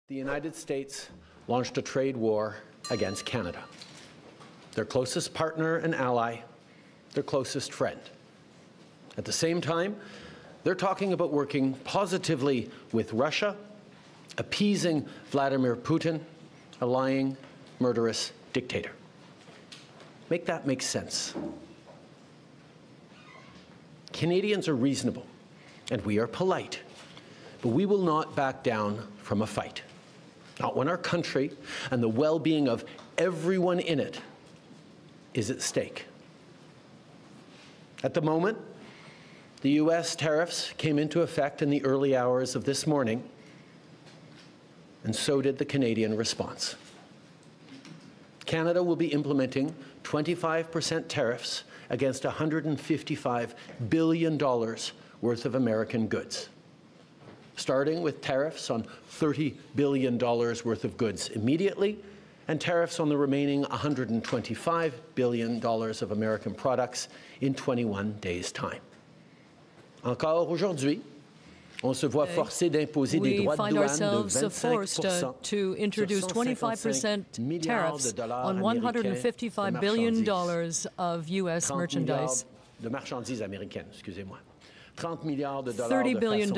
The United States launched a trade war against Canada, their closest partner and ally, their closest friend. At the same time, they're talking about working positively with Russia, appeasing Vladimir Putin, a lying, murderous dictator. Make that make sense. Canadians are reasonable, and we are polite, but we will not back down from a fight. Not when our country and the well-being of everyone in it is at stake. At the moment, the U.S. tariffs came into effect in the early hours of this morning, and so did the Canadian response. Canada will be implementing 25% tariffs against $155 billion worth of American goods, starting with tariffs on $30 billion worth of goods immediately, and tariffs on the remaining $125 billion of American products in 21 days' time. Encore aujourd'hui, on se voit forcé d'imposer des droits de douane de 25% to introduce 25% tariffs on $155 billion of U.S. merchandise. De marchandises américaines, excusez-moi. $30 billion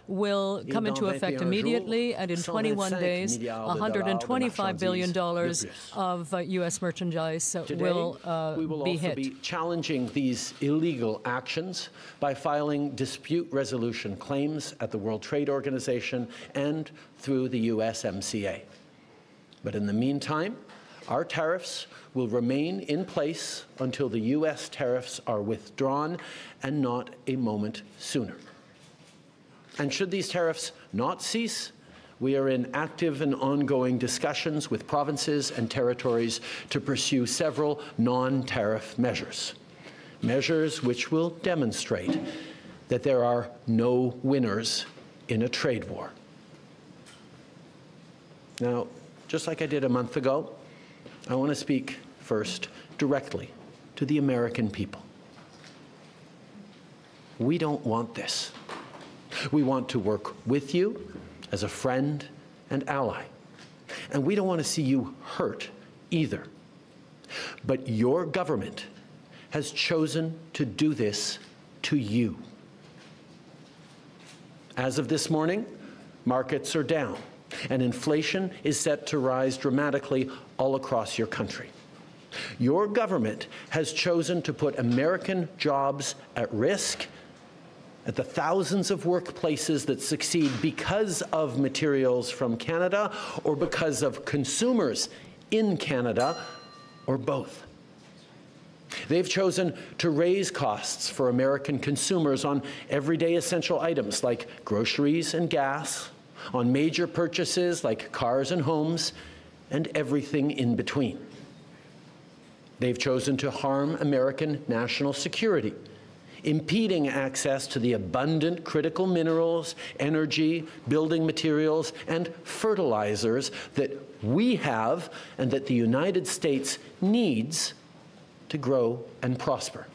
will come into effect immediately, and in 21 days, $125 billion of U.S. merchandise will we will be also hit. be challenging these illegal actions by filing dispute resolution claims at the World Trade Organization and through the USMCA. But in the meantime, our tariffs will remain in place until the U.S. tariffs are withdrawn, and not a moment sooner. And should these tariffs not cease, we are in active and ongoing discussions with provinces and territories to pursue several non-tariff measures, measures which will demonstrate that there are no winners in a trade war. Now, just like I did a month ago, I want to speak first directly to the American people. We don't want this. We want to work with you as a friend and ally. And we don't want to see you hurt either. But your government has chosen to do this to you. As of this morning, markets are down, and inflation is set to rise dramatically all across your country. Your government has chosen to put American jobs at risk, at the thousands of workplaces that succeed because of materials from Canada or because of consumers in Canada, or both. They've chosen to raise costs for American consumers on everyday essential items like groceries and gas, on major purchases like cars and homes, and everything in between. They've chosen to harm American national security, impeding access to the abundant critical minerals, energy, building materials, and fertilizers that we have and that the United States needs to grow and prosper.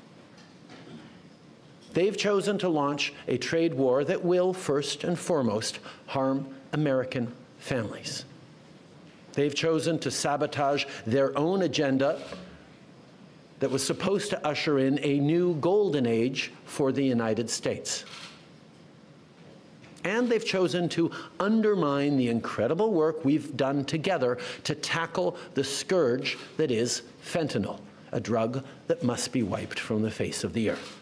They've chosen to launch a trade war that will, first and foremost, harm American families. They've chosen to sabotage their own agenda that was supposed to usher in a new golden age for the United States. And they've chosen to undermine the incredible work we've done together to tackle the scourge that is fentanyl, a drug that must be wiped from the face of the earth.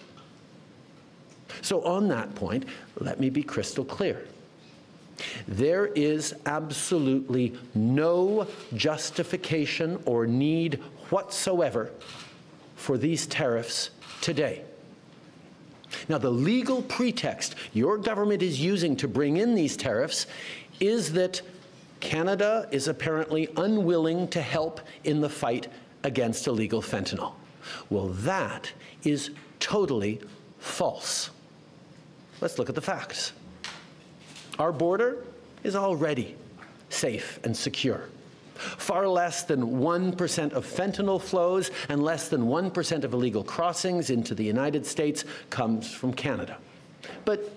So on that point, let me be crystal clear. There is absolutely no justification or need whatsoever for these tariffs today. Now, the legal pretext your government is using to bring in these tariffs is that Canada is apparently unwilling to help in the fight against illegal fentanyl. Well, that is totally false. Let's look at the facts. Our border is already safe and secure. Far less than 1% of fentanyl flows and less than 1% of illegal crossings into the United States comes from Canada. But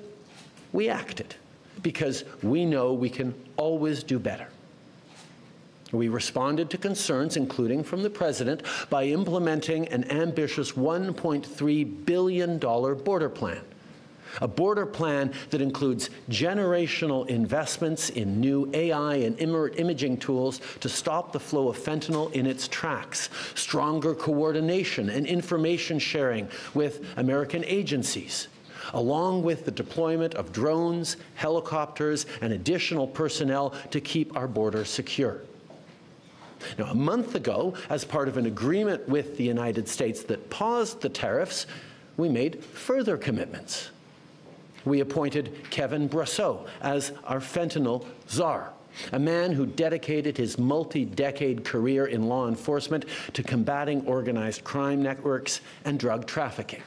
we acted. because we know we can always do better. We responded to concerns, including from the President, by implementing an ambitious $1.3 billion border plan. A border plan that includes generational investments in new AI and imaging tools to stop the flow of fentanyl in its tracks, stronger coordination and information sharing with American agencies, along with the deployment of drones, helicopters, and additional personnel to keep our border secure. Now, a month ago, as part of an agreement with the United States that paused the tariffs, we made further commitments. We appointed Kevin Brasseau as our fentanyl czar, a man who dedicated his multi-decade career in law enforcement to combating organized crime networks and drug trafficking.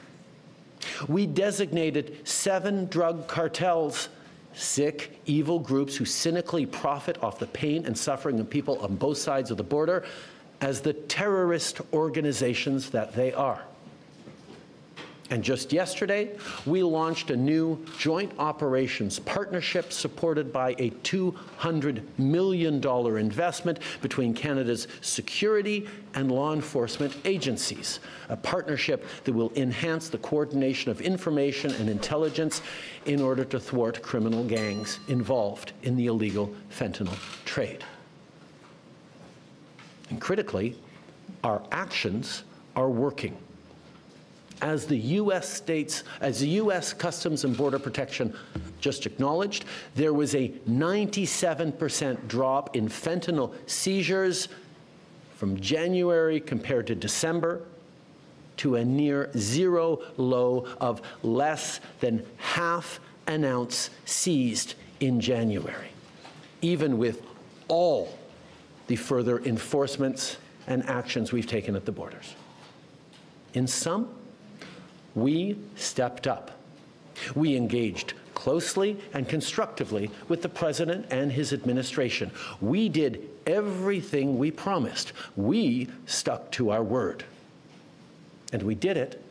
We designated 7 drug cartels, sick, evil groups who cynically profit off the pain and suffering of people on both sides of the border, as the terrorist organizations that they are. And just yesterday, we launched a new joint operations partnership supported by a $200 million investment between Canada's security and law enforcement agencies, a partnership that will enhance the coordination of information and intelligence in order to thwart criminal gangs involved in the illegal fentanyl trade. And critically, our actions are working. As the U.S. Customs and Border Protection just acknowledged, there was a 97% drop in fentanyl seizures from January compared to December, to a near zero low of less than half an ounce seized in January, even with all the further enforcements and actions we've taken at the borders. In sum, we stepped up. We engaged closely and constructively with the President and his administration. We did everything we promised. We stuck to our word. And we did it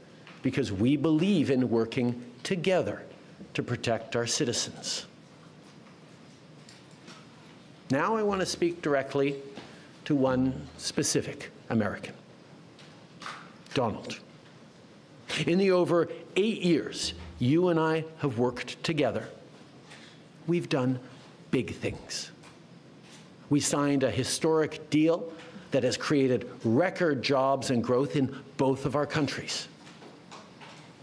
because we believe in working together to protect our citizens. Now I want to speak directly to one specific American, Donald. In the over 8 years you and I have worked together, we've done big things. We signed a historic deal that has created record jobs and growth in both of our countries.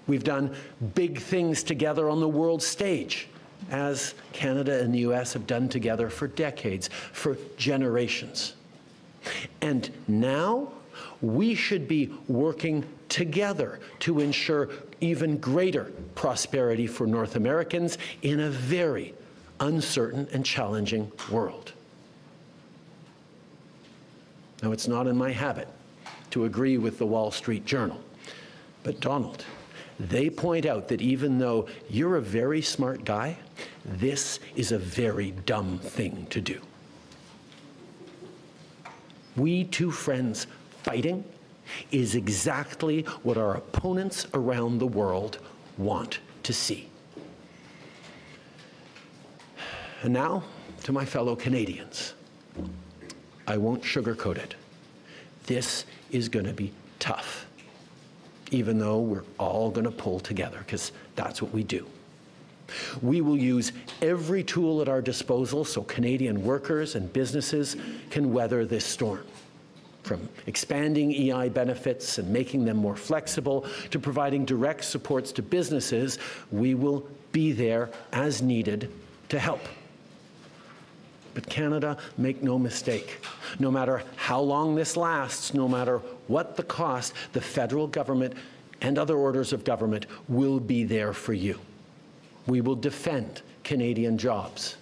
We've done big things together on the world stage, as Canada and the US have done together for decades, for generations. And now we should be working together to ensure even greater prosperity for North Americans in a very uncertain and challenging world. Now, it's not in my habit to agree with the Wall Street Journal, but Donald, they point out that even though you're a very smart guy, this is a very dumb thing to do. We two friends fighting is exactly what our opponents around the world want to see. And now, to my fellow Canadians, I won't sugarcoat it. This is going to be tough, even though we're all going to pull together, because that's what we do. We will use every tool at our disposal so Canadian workers and businesses can weather this storm. From expanding EI benefits and making them more flexible to providing direct supports to businesses, we will be there as needed to help. But Canada, make no mistake, no matter how long this lasts, no matter what the cost, the federal government and other orders of government will be there for you. We will defend Canadian jobs.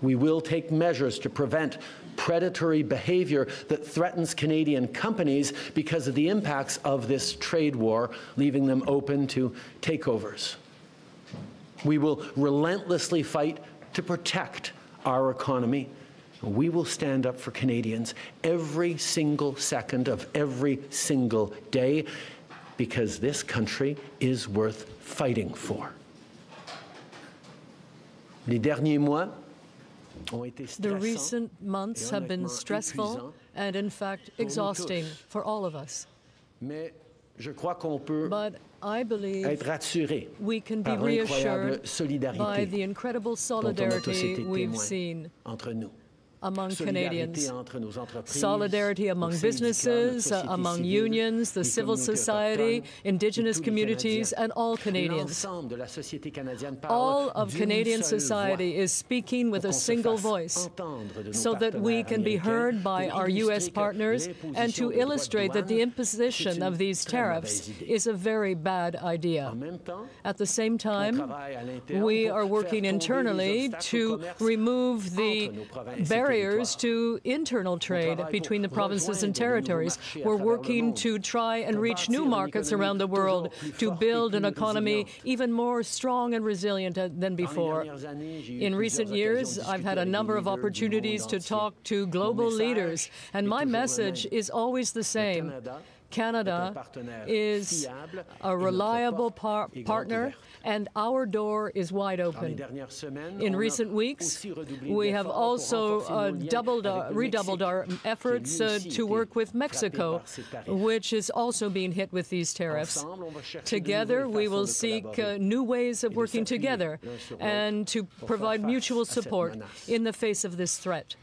We will take measures to prevent predatory behavior that threatens Canadian companies because of the impacts of this trade war, leaving them open to takeovers. We will relentlessly fight to protect our economy. We will stand up for Canadians every single second of every single day, because this country is worth fighting for. Les derniers mois The recent months have been stressful and, in fact, exhausting for all of us. But I believe we can be reassured by the incredible solidarity we've seen among Canadians, solidarity among businesses, among unions, the civil society, Indigenous communities, and all Canadians. All of Canadian society is speaking with a single voice so that we can be heard by our U.S. partners and to illustrate that the imposition of these tariffs is a very bad idea. At the same time, we are working internally to remove the barriers to internal trade between the provinces and territories. We're working to try and reach new markets around the world, to build an economy even more strong and resilient than before. In recent years, I've had a number of opportunities to talk to global leaders, and my message is always the same. Canada is a reliable partner, and our door is wide open. In recent weeks, we have also redoubled our efforts to work with Mexico, which is also being hit with these tariffs. Together, we will seek new ways of working together and to provide mutual support in the face of this threat.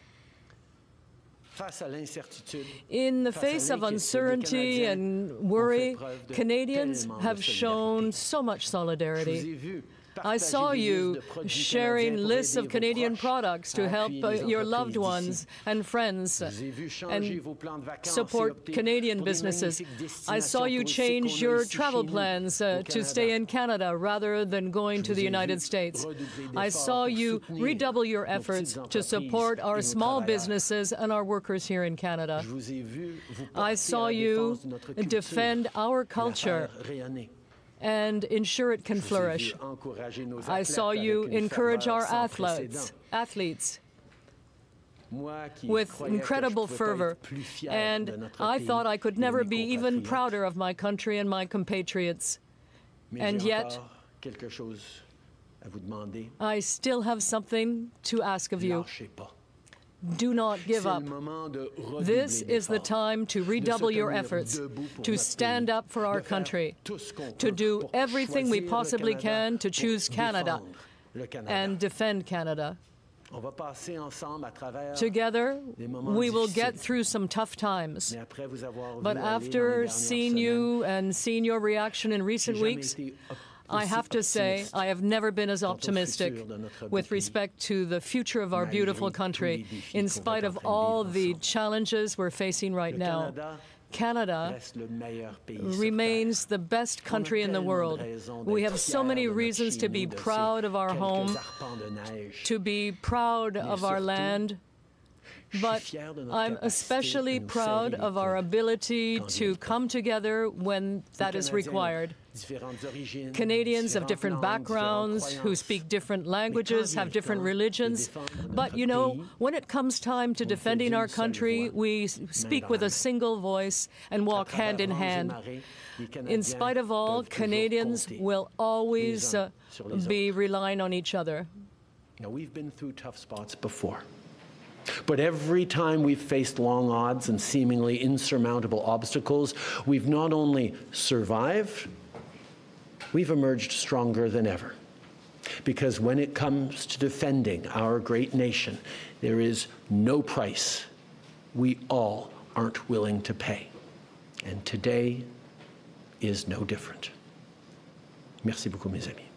In the face of uncertainty and worry, Canadians have shown so much solidarity. I saw you sharing lists of Canadian products to help your loved ones and friends and support Canadian businesses. I saw you change your travel plans to stay in Canada rather than going to the United States. I saw you redouble your efforts to support our small businesses and our workers here in Canada. I saw you defend our culture and ensure it can flourish. I saw you encourage our athletes with incredible fervor, and I thought I could never be even prouder of my country and my compatriots. And yet, I still have something to ask of you. Do not give up. This is the time to redouble your efforts, to stand up for our country, to do everything we possibly can to choose Canada and defend Canada. Together, we will get through some tough times. But after seeing you and seeing your reaction in recent weeks, I have to say, I have never been as optimistic with respect to the future of our beautiful country, in spite of all the challenges we're facing right now. Canada remains the best country in the world. We have so many reasons to be proud of our home, to be proud of our land, but I'm especially proud of our ability to come together when that is required. Canadians of different backgrounds, who speak different languages, have different religions. But, you know, when it comes time to defending our country, we speak with a single voice and walk hand in hand. In spite of all, Canadians will always be relying on each other. Now, we've been through tough spots before. But every time we've faced long odds and seemingly insurmountable obstacles, we've not only survived, we've emerged stronger than ever. Because when it comes to defending our great nation, there is no price we all aren't willing to pay. And today is no different. Merci beaucoup, mes amis.